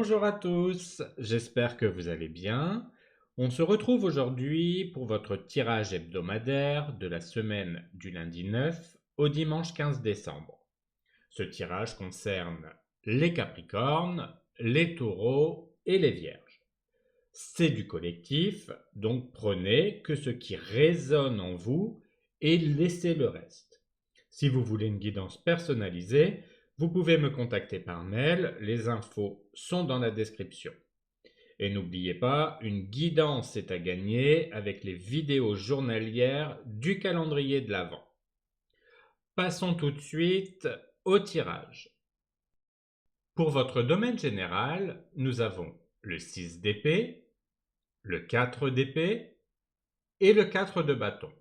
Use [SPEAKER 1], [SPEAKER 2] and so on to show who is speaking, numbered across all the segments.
[SPEAKER 1] Bonjour à tous, j'espère que vous allez bien. On se retrouve aujourd'hui pour votre tirage hebdomadaire de la semaine du lundi 9 au dimanche 15 décembre. Ce tirage concerne les Capricornes, les Taureaux et les Vierges. C'est du collectif, donc prenez que ce qui résonne en vous et laissez le reste. Si vous voulez une guidance personnalisée, vous pouvez me contacter par mail, les infos sont dans la description. Et n'oubliez pas, une guidance est à gagner avec les vidéos journalières du calendrier de l'Avent. Passons tout de suite au tirage. Pour votre domaine général, nous avons le 6 d'épée, le 4 d'épée et le 4 de bâton.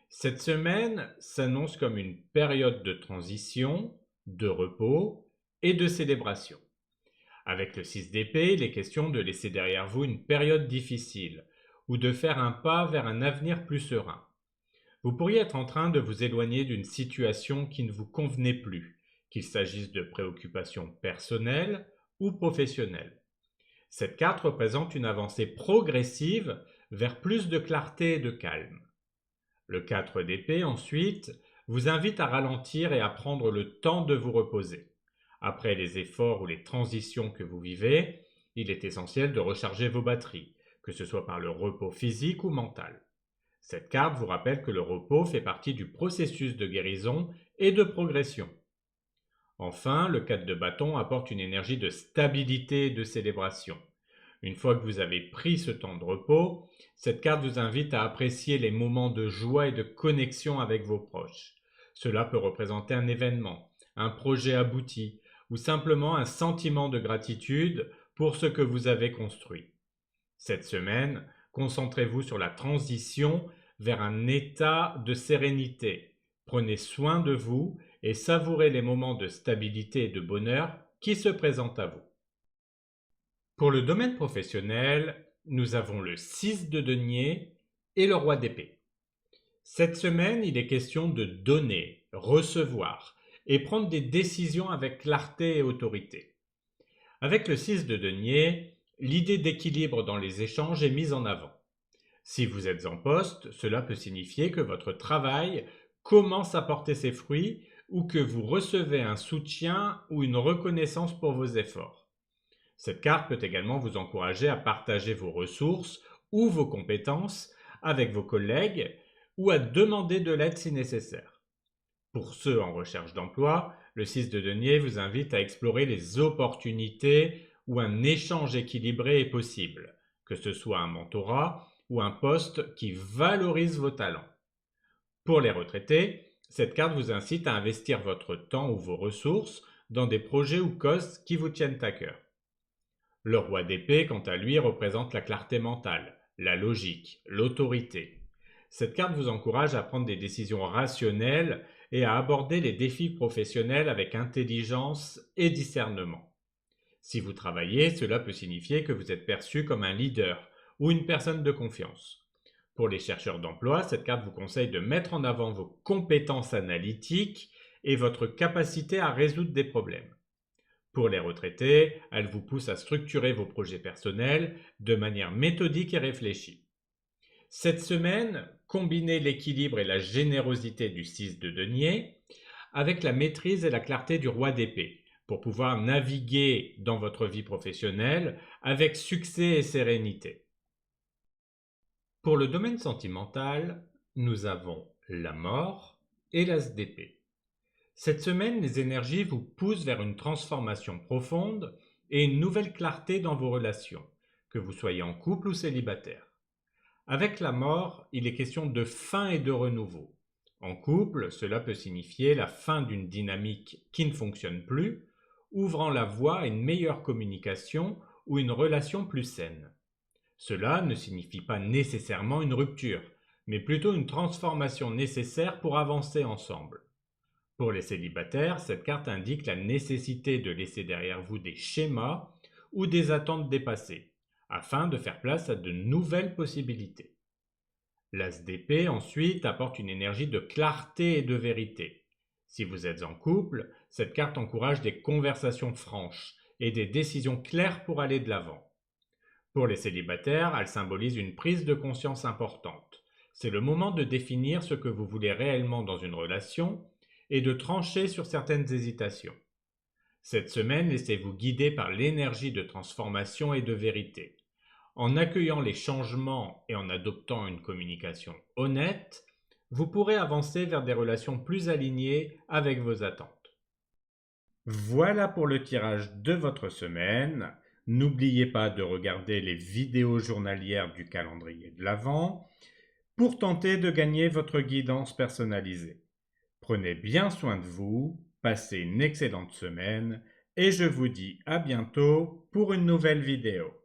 [SPEAKER 1] Cette semaine s'annonce comme une période de transition, de repos et de célébration. Avec le 6 d'épée, il est question de laisser derrière vous une période difficile ou de faire un pas vers un avenir plus serein. Vous pourriez être en train de vous éloigner d'une situation qui ne vous convenait plus, qu'il s'agisse de préoccupations personnelles ou professionnelles. Cette carte représente une avancée progressive vers plus de clarté et de calme. Le 4 d'épée, ensuite, vous invite à ralentir et à prendre le temps de vous reposer. Après les efforts ou les transitions que vous vivez, il est essentiel de recharger vos batteries, que ce soit par le repos physique ou mental. Cette carte vous rappelle que le repos fait partie du processus de guérison et de progression. Enfin, le 4 de bâton apporte une énergie de stabilité et de célébration. Une fois que vous avez pris ce temps de repos, cette carte vous invite à apprécier les moments de joie et de connexion avec vos proches. Cela peut représenter un événement, un projet abouti ou simplement un sentiment de gratitude pour ce que vous avez construit. Cette semaine, concentrez-vous sur la transition vers un état de sérénité. Prenez soin de vous et savourez les moments de stabilité et de bonheur qui se présentent à vous. Pour le domaine professionnel, nous avons le 6 de denier et le roi d'épée. Cette semaine, il est question de donner, recevoir et prendre des décisions avec clarté et autorité. Avec le 6 de denier, l'idée d'équilibre dans les échanges est mise en avant. Si vous êtes en poste, cela peut signifier que votre travail commence à porter ses fruits ou que vous recevez un soutien ou une reconnaissance pour vos efforts. Cette carte peut également vous encourager à partager vos ressources ou vos compétences avec vos collègues ou à demander de l'aide si nécessaire. Pour ceux en recherche d'emploi, le 6 de denier vous invite à explorer les opportunités où un échange équilibré est possible, que ce soit un mentorat ou un poste qui valorise vos talents. Pour les retraités, cette carte vous incite à investir votre temps ou vos ressources dans des projets ou causes qui vous tiennent à cœur. Le roi d'épée, quant à lui, représente la clarté mentale, la logique, l'autorité. Cette carte vous encourage à prendre des décisions rationnelles et à aborder les défis professionnels avec intelligence et discernement. Si vous travaillez, cela peut signifier que vous êtes perçu comme un leader ou une personne de confiance. Pour les chercheurs d'emploi, cette carte vous conseille de mettre en avant vos compétences analytiques et votre capacité à résoudre des problèmes. Pour les retraités, elle vous pousse à structurer vos projets personnels de manière méthodique et réfléchie. Cette semaine, combinez l'équilibre et la générosité du 6 de denier avec la maîtrise et la clarté du roi d'épée pour pouvoir naviguer dans votre vie professionnelle avec succès et sérénité. Pour le domaine sentimental, nous avons la mort et l'as d'épée. Cette semaine, les énergies vous poussent vers une transformation profonde et une nouvelle clarté dans vos relations, que vous soyez en couple ou célibataire. Avec la mort, il est question de fin et de renouveau. En couple, cela peut signifier la fin d'une dynamique qui ne fonctionne plus, ouvrant la voie à une meilleure communication ou une relation plus saine. Cela ne signifie pas nécessairement une rupture, mais plutôt une transformation nécessaire pour avancer ensemble. Pour les célibataires, cette carte indique la nécessité de laisser derrière vous des schémas ou des attentes dépassées, afin de faire place à de nouvelles possibilités. L'as d'épée, ensuite, apporte une énergie de clarté et de vérité. Si vous êtes en couple, cette carte encourage des conversations franches et des décisions claires pour aller de l'avant. Pour les célibataires, elle symbolise une prise de conscience importante. C'est le moment de définir ce que vous voulez réellement dans une relation et de trancher sur certaines hésitations. Cette semaine, laissez-vous guider par l'énergie de transformation et de vérité. En accueillant les changements et en adoptant une communication honnête, vous pourrez avancer vers des relations plus alignées avec vos attentes. Voilà pour le tirage de votre semaine. N'oubliez pas de regarder les vidéos journalières du calendrier de l'Avent pour tenter de gagner votre guidance personnalisée. Prenez bien soin de vous, passez une excellente semaine et je vous dis à bientôt pour une nouvelle vidéo.